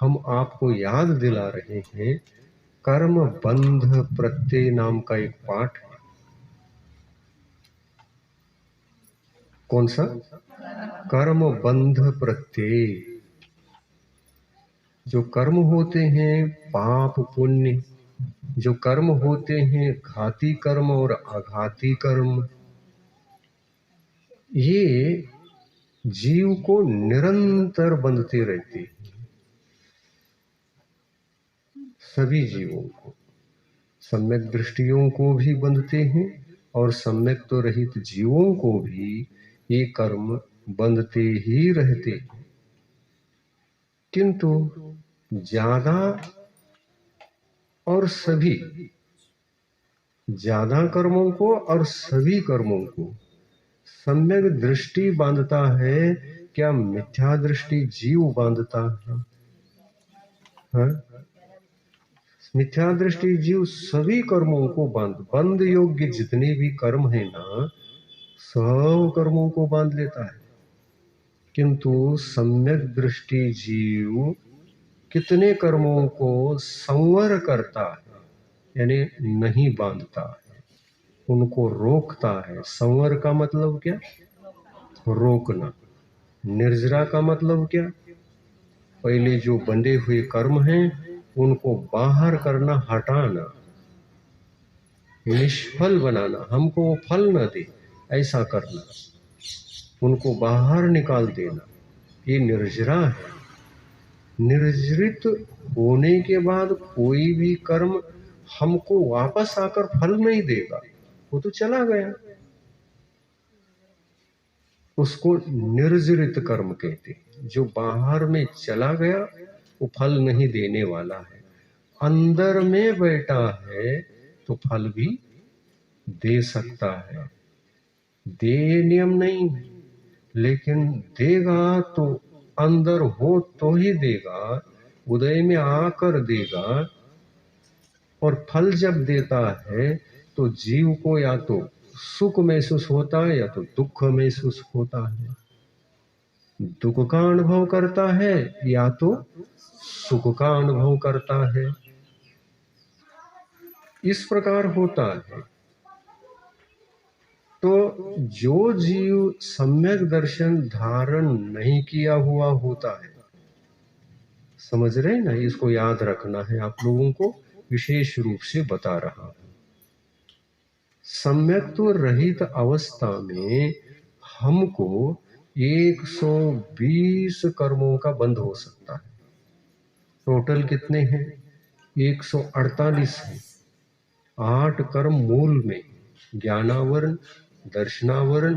हम आपको याद दिला रहे हैं, कर्म बंध प्रत्यय नाम का एक पाठ है। कौन सा? कर्म बंध प्रत्यय। जो कर्म होते हैं पाप पुण्य, जो कर्म होते हैं घाती कर्म और आघाती कर्म, ये जीव को निरंतर बंधते रहते हैं। सभी जीवों को, सम्यक दृष्टियों को भी बंधते हैं और सम्यक तो रहित जीवों को भी ये कर्म बंधते ही रहते हैं। किंतु ज्यादा और सभी, ज्यादा कर्मों को और सभी कर्मों को सम्यक दृष्टि बांधता है, क्या मिथ्या दृष्टि जीव बांधता है? मिथ्या दृष्टि जीव सभी कर्मों को बंद योग्य जितने भी कर्म है ना, सब कर्मों को बांध लेता है। किंतु सम्यक दृष्टि जीव कितने कर्मों को संवर करता है, यानी नहीं बांधता है, उनको रोकता है। संवर का मतलब क्या? रोकना। निर्जरा का मतलब क्या? पहले जो बंधे हुए कर्म हैं उनको बाहर करना, हटाना, निष्फल बनाना, हमको वो फल न दे ऐसा करना, उनको बाहर निकाल देना, ये निर्जरा है। निर्जरित होने के बाद कोई भी कर्म हमको वापस आकर फल नहीं देगा, वो तो चला गया। उसको निर्जरित कर्म कहते हैं। जो बाहर में चला गया वो फल नहीं देने वाला है। अंदर में बैठा है तो फल भी दे सकता है। दे नियम नहीं, लेकिन देगा तो अंदर हो तो ही देगा, उदय में आकर देगा। और फल जब देता है तो जीव को या तो सुख महसूस होता है या तो दुख महसूस होता है। दुख का अनुभव करता है या तो सुख का अनुभव करता है। इस प्रकार होता है। तो जो जीव सम्यक दर्शन धारण नहीं किया हुआ होता है, समझ रहे ना, इसको याद रखना है, आप लोगों को विशेष रूप से बता रहा हूं। सम्यक्त्व रहित अवस्था में हमको 120 कर्मों का बंध हो सकता है। टोटल कितने हैं? 148 है। 8 कर्म मूल में, ज्ञानावरण, दर्शनावरण,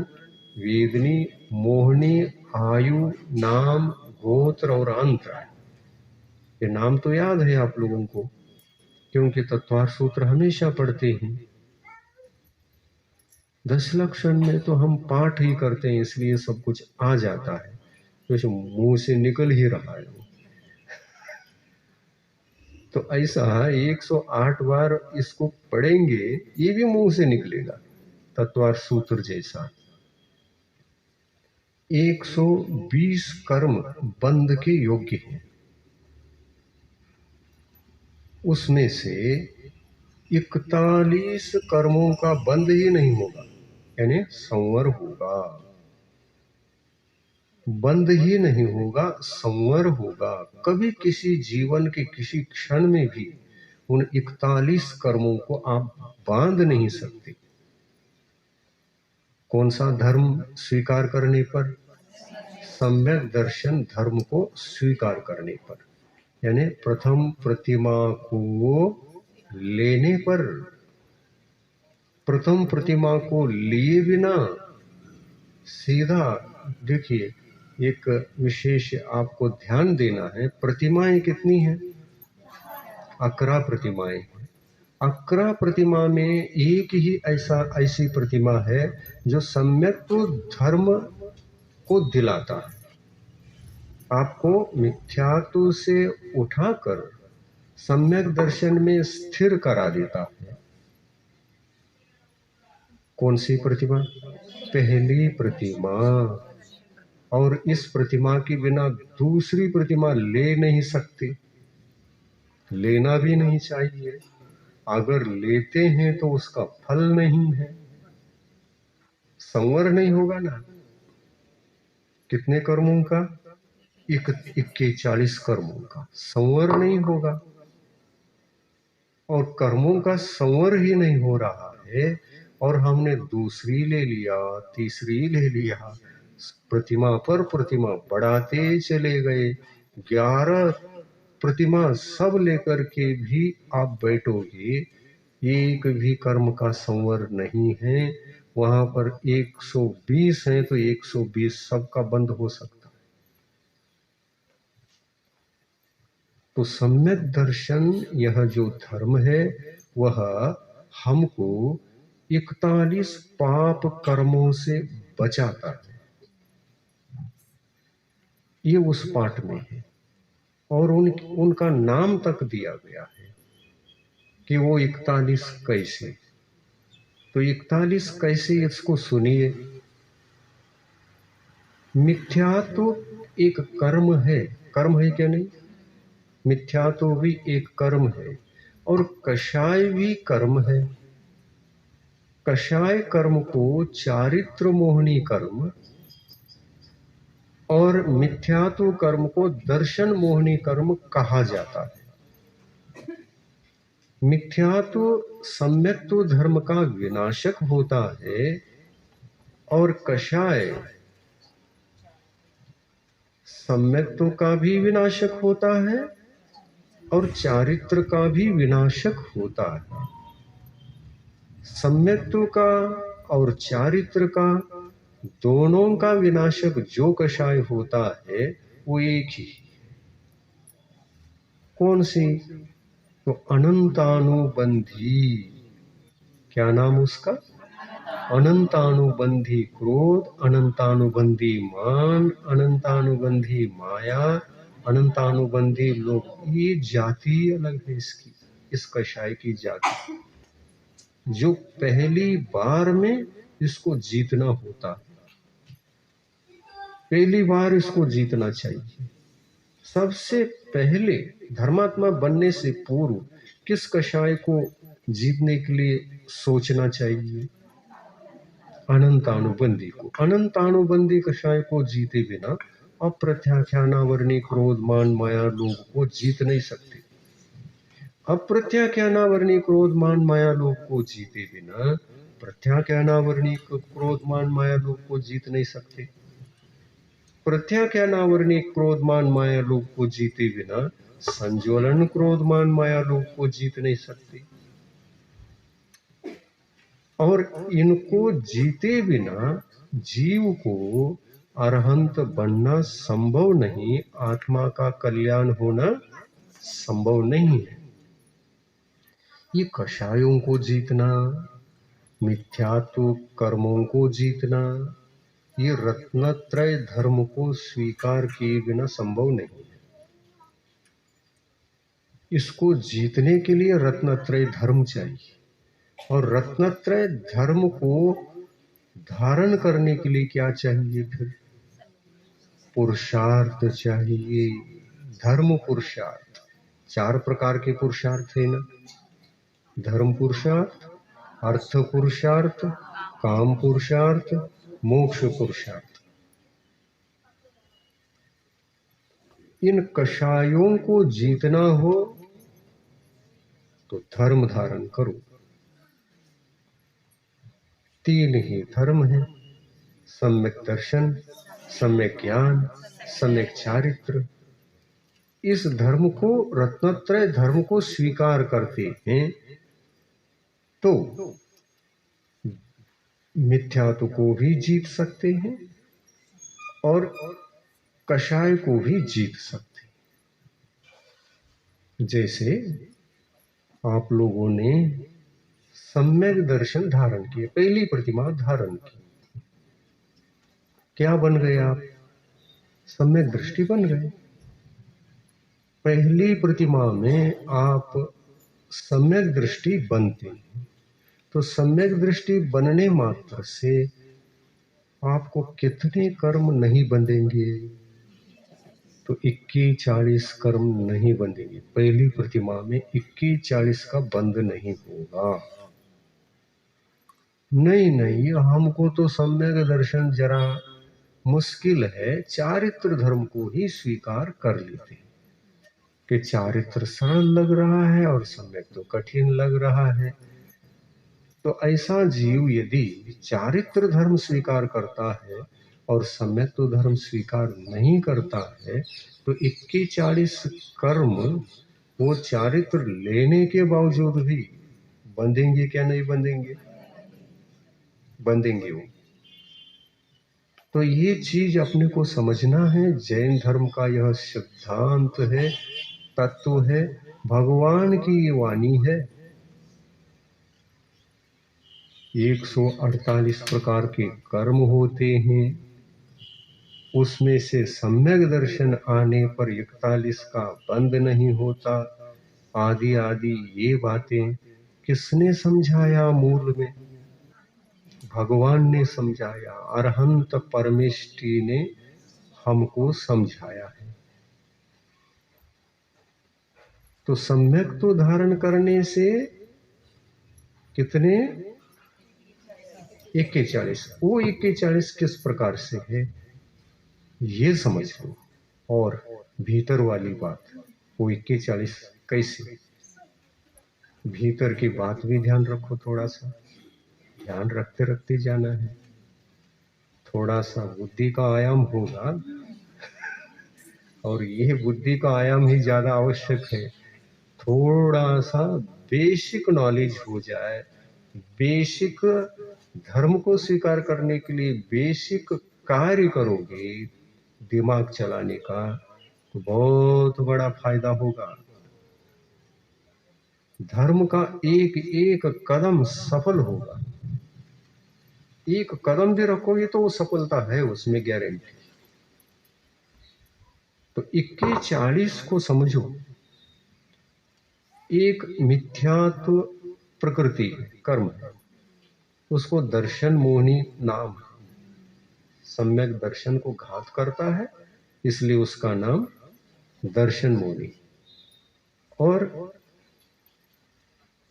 वेदनी, मोहनी, आयु, नाम, गोत्र और अंतर। ये नाम तो याद है आप लोगों को, क्योंकि तत्वार सूत्र हमेशा पढ़ते हैं। 10 लक्षण में तो हम पाठ ही करते हैं, इसलिए सब कुछ आ जाता है, तो मुंह से निकल ही रहा है। तो ऐसा 108 बार इसको पढ़ेंगे, ये भी मुंह से निकलेगा तत्वार सूत्र जैसा। 120 कर्म बंध के योग्य हैं। उसमें से 41 कर्मों का बंध ही नहीं होगा, यानी संवर होगा। बंध ही नहीं होगा, संवर होगा। कभी किसी जीवन के किसी क्षण में भी उन 41 कर्मों को आप बांध नहीं सकते। कौन सा धर्म स्वीकार करने पर? सम्यक दर्शन धर्म को स्वीकार करने पर, यानी प्रथम प्रतिमा को लेने पर। प्रथम प्रतिमा को लिए बिना सीधा, देखिए एक विशेष आपको ध्यान देना है। प्रतिमाएं कितनी हैं? 11 प्रतिमाएं हैं। 11 प्रतिमा में एक ही ऐसी प्रतिमा है जो सम्यक तो धर्म को दिलाता है, आपको मिथ्यात्व से उठाकर सम्यक दर्शन में स्थिर करा देता है। कौन सी प्रतिमा? पहली प्रतिमा। और इस प्रतिमा के बिना दूसरी प्रतिमा ले नहीं सकते, लेना भी नहीं चाहिए। अगर लेते हैं तो उसका फल नहीं है, संवर नहीं होगा ना। कितने कर्मों का? 41 कर्मों का संवर नहीं होगा। और कर्मों का संवर ही नहीं हो रहा है, और हमने दूसरी ले लिया, तीसरी ले लिया, प्रतिमा पर प्रतिमा बढ़ाते चले गए। 11 प्रतिमा सब लेकर के भी आप बैठोगे, एक भी कर्म का संवर नहीं है। वहां पर 120 है तो 120 सबका बंद हो सकता है। तो सम्यक दर्शन, यह जो धर्म है वह हमको 41 पाप कर्मों से बचाता है। ये उस पाठ में है, और उनका नाम तक दिया गया है कि वो 41 कैसे। तो 41 कैसे, इसको सुनिए। मिथ्या तो एक कर्म है क्या नहीं? मिथ्या तो भी एक कर्म है, और कषाय भी कर्म है। कषाय कर्म को चारित्र मोहनी कर्म, और मिथ्यात्व कर्म को दर्शन मोहनी कर्म कहा जाता है। मिथ्यात्व सम्यक्त्व धर्म का विनाशक होता है, और कषाय सम्यक्त्व का भी विनाशक होता है और चारित्र का भी विनाशक होता है। सम्यक्त्व का और चारित्र का दोनों का विनाशक जो कषाय होता है वो एक ही। कौन सी? तो अनंतानुबंधी। क्या नाम उसका? अनंतानुबंधी क्रोध, अनंतानुबंधी मान, अनंतानुबंधी माया, अनंतानुबंधी लोभ। ये जाति अलग है इसकी, इस कषाय की जाति, जो पहली बार में इसको जीतना होता है। पहली बार इसको जीतना चाहिए। सबसे पहले धर्मात्मा बनने से पूर्व किस कषाय को जीतने के लिए सोचना चाहिए? अनंतानुबंधी को। अनंतानुबंधी कषाय को जीते बिना अप्रत्याख्यानावरणी क्रोध मान माया लोभ को जीत नहीं सकते। अप्रत्याख्यानावरणी क्रोध मान माया लोभ को जीते बिना प्रत्याख्यानावरणी क्रोध मान माया लोभ को जीत नहीं सकते। प्रत्याख्यानावरणी क्रोध मान माया लोभ को जीते बिना संज्वलन क्रोध मान माया लोभ को जीत नहीं सकते। और इनको जीते बिना जीव को अरहंत बनना संभव नहीं, आत्मा का कल्याण होना संभव नहीं है। ये कषायों को जीतना, मिथ्यात्व कर्मों को जीतना, ये रत्नत्रय धर्म को स्वीकार किए बिना संभव नहीं है। इसको जीतने के लिए रत्नत्रय धर्म चाहिए, और रत्नत्रय धर्म को धारण करने के लिए क्या चाहिए? फिर पुरुषार्थ चाहिए। धर्म पुरुषार्थ, 4 प्रकार के पुरुषार्थ है ना। धर्म पुरुषार्थ, अर्थ पुरुषार्थ, काम पुरुषार्थ, मोक्ष पुरुषार्थ। इन कषायों को जीतना हो तो धर्म धारण करो। 3 ही धर्म है: सम्यक दर्शन, सम्यक ज्ञान, सम्यक चारित्र। इस धर्म को, रत्नत्रय धर्म को स्वीकार करते हैं तो मिथ्यात्व को भी जीत सकते हैं और कषाय को भी जीत सकते हैं। जैसे आप लोगों ने सम्यक दर्शन धारण किए, पहली प्रतिमा धारण की, क्या बन गए आप? सम्यक दृष्टि बन गए। पहली प्रतिमा में आप सम्यक दृष्टि बनते हैं, तो सम्यक दृष्टि बनने मात्र से आपको कितने कर्म नहीं बंधेंगे? तो 21-40 कर्म नहीं बंधेंगे। पहली प्रतिमा में 21-40 का बंध नहीं होगा। नहीं नहीं, हमको तो सम्यक दर्शन जरा मुश्किल है, चारित्र धर्म को ही स्वीकार कर लेते हैं कि चारित्र सरल लग रहा है और सम्यक तो कठिन लग रहा है। तो ऐसा जीव यदि चारित्र धर्म स्वीकार करता है और सम्यक तो धर्म स्वीकार नहीं करता है, तो 21-40 कर्म वो चारित्र लेने के बावजूद भी बंधेंगे क्या? नहीं बंधेंगे? बंधेंगे वो। तो ये चीज अपने को समझना है। जैन धर्म का यह सिद्धांत है, तत्व है, भगवान की ये वाणी है। 148 प्रकार के कर्म होते हैं, उसमें से सम्यक दर्शन आने पर 41 का बंद नहीं होता। आदि आदि ये बातें किसने समझाया? मूल में भगवान ने समझाया, अरहंत परमेष्टि ने हमको समझाया है। तो सम्यक तो धारण करने से कितने? 41। वो 41 किस प्रकार से है ये समझ लो। और भीतर वाली बात, वो 41 कैसे? भीतर की बात भी ध्यान रखो, थोड़ा सा ध्यान रखते रखते जाना है। थोड़ा सा बुद्धि का आयाम होगा, और ये बुद्धि का आयाम ही ज्यादा आवश्यक है। थोड़ा सा बेसिक नॉलेज हो जाए, बेसिक धर्म को स्वीकार करने के लिए बेसिक कार्य करोगे दिमाग चलाने का, तो बहुत बड़ा फायदा होगा। धर्म का एक एक कदम सफल होगा। एक कदम भी रखोगे तो वो सफलता है, उसमें गारंटी। तो 21-40 को समझो। एक मिथ्यात्व प्रकृति कर्म है, उसको दर्शन मोहिनी नाम है। सम्यक दर्शन को घात करता है, इसलिए उसका नाम दर्शन मोहिनी। और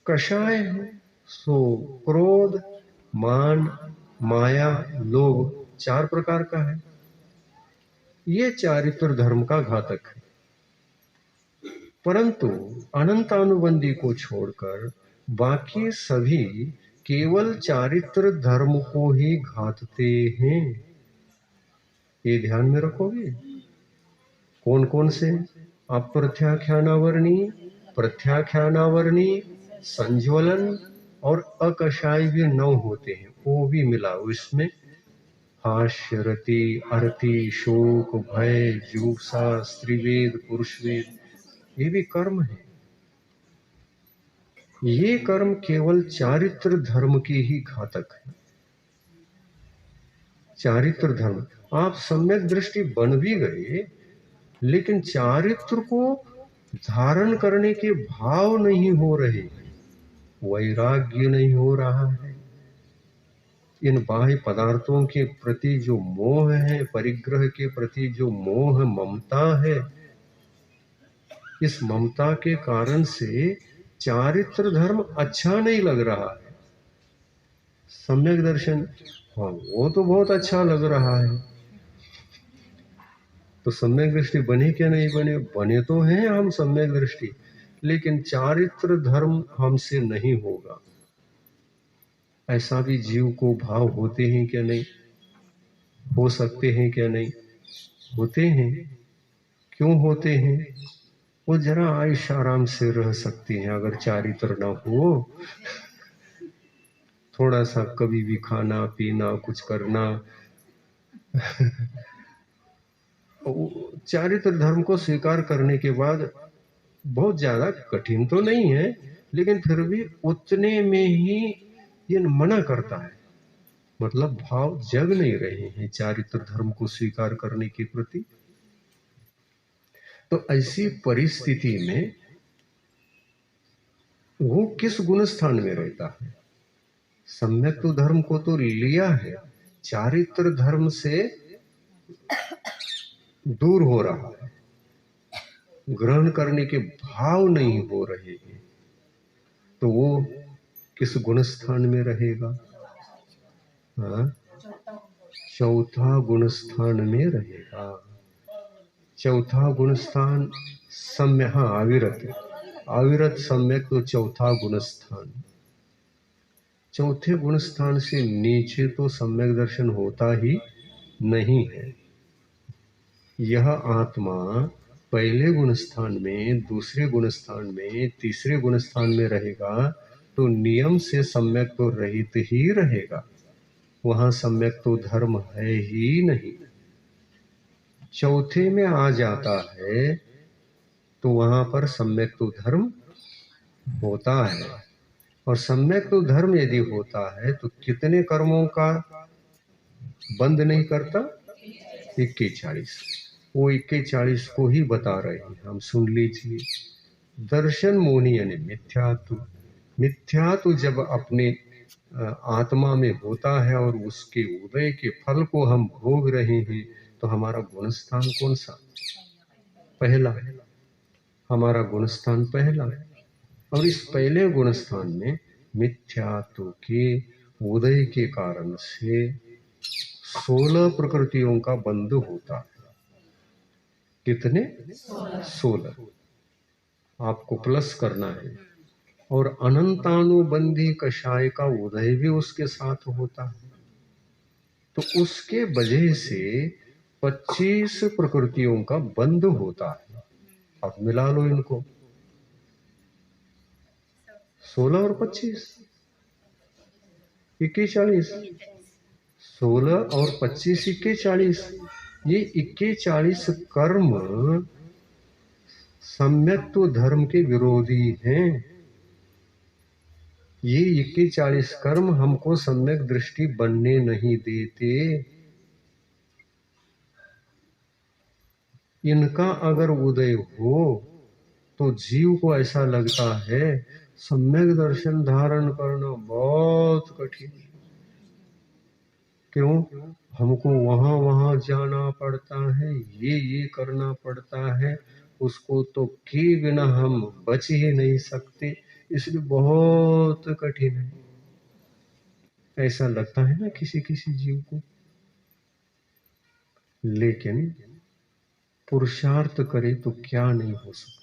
कषाय है सो क्रोध, मान, माया, लोभ 4 प्रकार का है। ये चारित्र धर्म का घातक है। परंतु अनंतानुबंधी को छोड़कर बाकी सभी केवल चारित्र धर्म को ही घातते हैं। ये ध्यान में रखोगे। कौन कौन से? अप्रत्याख्यानावर्णी, प्रत्याख्यानावर्णी, संज्वलन और अकषाय भी 9 होते हैं, वो भी मिलाओ इसमें। हास्य, रति, अरति, शोक, भय, जुगुप्सा, स्त्रीवेद, पुरुषवेद, ये भी कर्म है। ये कर्म केवल चारित्र धर्म के ही घातक है। चारित्र धर्म, आप सम्यक दृष्टि बन भी गए, लेकिन चारित्र को धारण करने के भाव नहीं हो रहे, वैराग्य नहीं हो रहा है। इन बाह्य पदार्थों के प्रति जो मोह है, परिग्रह के प्रति जो मोह ममता है, इस ममता के कारण से चारित्र धर्म अच्छा नहीं लग रहा है। सम्यक दर्शन, हाँ वो तो बहुत अच्छा लग रहा है। तो सम्यक दृष्टि बने क्या? नहीं बने? बने तो हैं हम सम्यक दृष्टि, लेकिन चारित्र धर्म हमसे नहीं होगा। ऐसा भी जीव को भाव होते हैं क्या? नहीं हो सकते हैं क्या? नहीं होते हैं। क्यों होते हैं? वो जरा आयुष आराम से रह सकते हैं अगर चारित्र ना हो। थोड़ा सा कभी भी खाना पीना कुछ करना चारित्र धर्म को स्वीकार करने के बाद बहुत ज्यादा कठिन तो नहीं है, लेकिन फिर भी उतने में ही ये मना करता है। मतलब भाव जग नहीं रहे हैं चारित्र धर्म को स्वीकार करने के प्रति। तो ऐसी परिस्थिति में वो किस गुण स्थान में रहता है? सम्यक तो धर्म को तो लिया है, चारित्र धर्म से दूर हो रहा है, ग्रहण करने के भाव नहीं हो रहे हैं, तो वो किस गुण स्थान में रहेगा? हाँ, चौथा गुण स्थान में रहेगा। चौथा गुण स्थान सम्य, हाँ अविरत, अविरत सम्यक तो चौथा गुण स्थान। चौथे गुण स्थान से नीचे तो सम्यक दर्शन होता ही नहीं है। यह आत्मा पहले गुण स्थान में, दूसरे गुण स्थान में, तीसरे गुण स्थान में रहेगा तो नियम से सम्यक तो रहित ही रहेगा, वहां सम्यक तो धर्म है ही नहीं। चौथे में आ जाता है तो वहां पर सम्यक तो धर्म होता है, और सम्यक तो धर्म यदि होता है तो कितने कर्मों का बंद नहीं करता? 41। वो 41 को ही बता रहे हैं, हम सुन लीजिए। दर्शन मोहनी यानी मिथ्यात्व। मिथ्यात्व जब अपने आत्मा में होता है और उसके उदय के फल को हम भोग रहे हैं, तो हमारा गुणस्थान कौन सा? पहला है। हमारा गुणस्थान पहला है, और इस पहले गुणस्थान में मिथ्यात्व के उदय के कारण से 16 प्रकृतियों का बंध होता है। कितने? 16। आपको प्लस करना है। और अनंतानुबंधी कषाय का उदय भी उसके साथ होता है, तो उसके वजह से 25 प्रकृतियों का बंध होता है। अब मिला लो इनको, 16 और 25, 41। 16 और 25 41। ये 41 कर्म सम्यक तो धर्म के विरोधी हैं। ये 41 कर्म हमको सम्यक दृष्टि बनने नहीं देते। इनका अगर उदय हो तो जीव को ऐसा लगता है सम्यक दर्शन धारण करना बहुत कठिन। क्यों? हमको वहां वहां जाना पड़ता है, ये करना पड़ता है, उसको तो किए बिना हम बच ही नहीं सकते, इसलिए बहुत कठिन है। ऐसा लगता है ना किसी किसी जीव को। लेकिन पुरुषार्थ करे तो क्या नहीं हो सकता?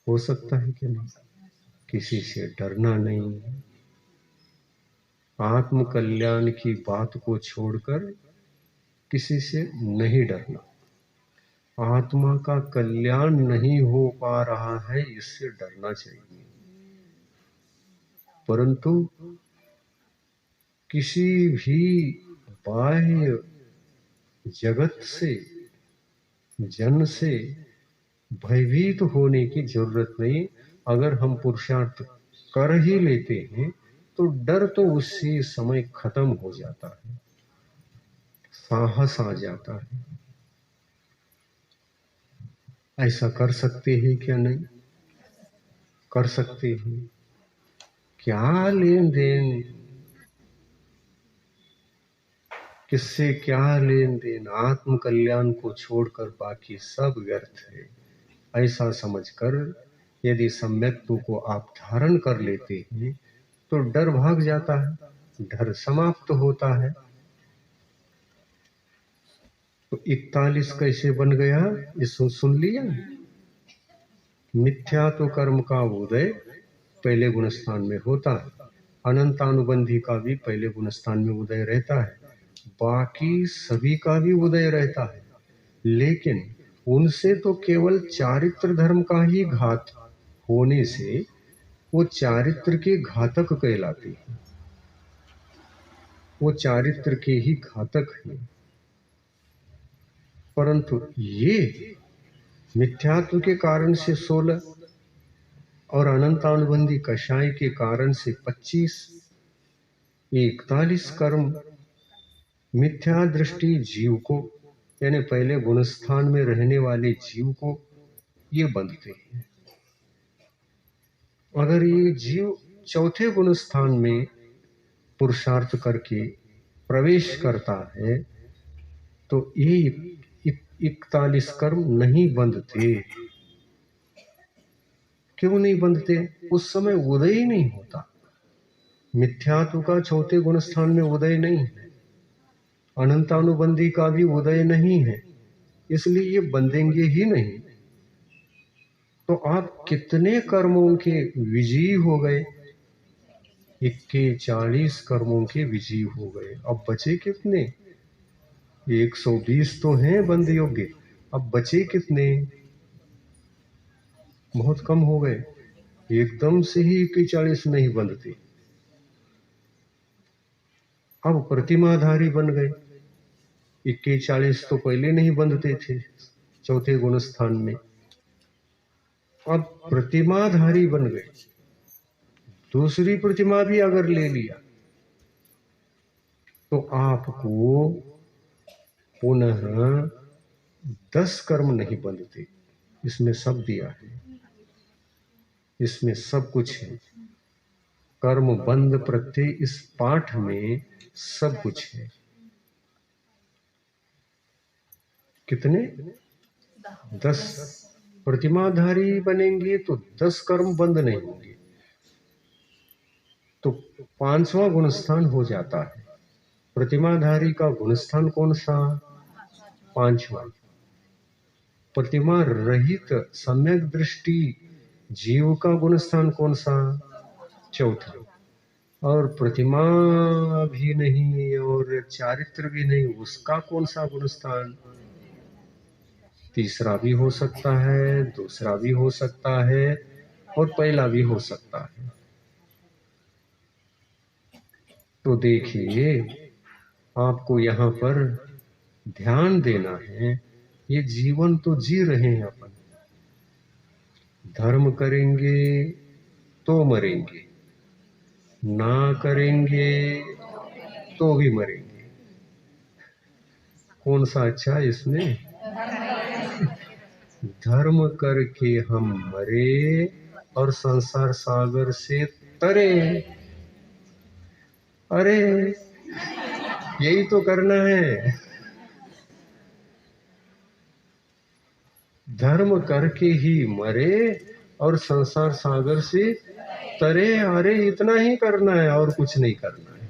हो सकता है कि नहीं? किसी से डरना नहीं, आत्म कल्याण की बात को छोड़कर किसी से नहीं डरना। आत्मा का कल्याण नहीं हो पा रहा है, इससे डरना चाहिए। परंतु किसी भी बाह्य जगत से, जन से भयभीत होने की जरूरत नहीं। अगर हम पुरुषार्थ कर ही लेते हैं तो डर तो उसी समय खत्म हो जाता है, साहस आ जाता है। ऐसा कर सकते हैं क्या? नहीं कर सकते हैं। क्या लेन देन, किससे क्या लेन देन? आत्म कल्याण को छोड़कर बाकी सब व्यर्थ है। ऐसा समझकर यदि सम्यक्तु को आप धारण कर लेते हैं तो डर भाग जाता है, डर समाप्त होता है। तो 41 कैसे बन गया? इसको सुन लिया। मिथ्या तो कर्म का उदय पहले गुण स्थान में होता है, अनंतानुबंधी का भी पहले गुण स्थान में उदय रहता है, बाकी सभी का भी उदय रहता है। लेकिन उनसे तो केवल चारित्र धर्म का ही घात होने से वो चारित्र के घातक कहलाते हैं, वो चारित्र के ही घातक हैं। परंतु ये मिथ्यात्व के कारण से 16 और अनंतानुबंधी कषाय के कारण से 25, 41 कर्म मिथ्या दृष्टि जीव को, यानी पहले गुणस्थान में रहने वाले जीव को ये बंधते हैं। अगर ये जीव चौथे गुण स्थान में पुरुषार्थ करके प्रवेश करता है तो ये 41 कर्म नहीं बंधते। क्यों नहीं बंधते? उस समय उदय ही नहीं होता। मिथ्यात्व का चौथे गुण स्थान में उदय नहीं है, अनंतानुबंधी का भी उदय नहीं है, इसलिए ये बंधेंगे ही नहीं। तो आप कितने कर्मों के विजयी हो गए? 41 कर्मों के विजयी हो गए। अब बचे कितने? 120 तो हैं बंध योग्य, अब बचे कितने? बहुत कम हो गए। एकदम से ही 41 नहीं बंधते। अब प्रतिमाधारी बन गए। 41 तो पहले नहीं बंधते थे चौथे गुण स्थान में, अब प्रतिमाधारी बन गए। दूसरी प्रतिमा भी अगर ले लिया तो आपको पुनः 10 कर्म नहीं बंधते। इसमें सब दिया है, इसमें सब कुछ है। कर्म बंध प्रत्यय इस पाठ में सब कुछ है। कितने? 10। प्रतिमाधारी बनेंगे तो 10 कर्म बंद नहीं होंगे, तो 5वां गुणस्थान हो जाता है। प्रतिमाधारी का गुणस्थान कौन सा? 5वां। प्रतिमा रहित सम्यक दृष्टि जीव का गुणस्थान कौन सा? 4था। और प्रतिमा भी नहीं और चारित्र भी नहीं, उसका कौन सा गुणस्थान? 3रा भी हो सकता है, 2रा भी हो सकता है और पहला भी हो सकता है। तो देखिए, आपको यहाँ पर ध्यान देना है, ये जीवन तो जी रहे हैं अपन। धर्म करेंगे तो मरेंगे, ना करेंगे तो भी मरेंगे। कौन सा अच्छा है इसमें? धर्म करके हम मरे और संसार सागर से तरे। अरे यही तो करना है। धर्म करके ही मरे और संसार सागर से तरे। अरे इतना ही करना है और कुछ नहीं करना है।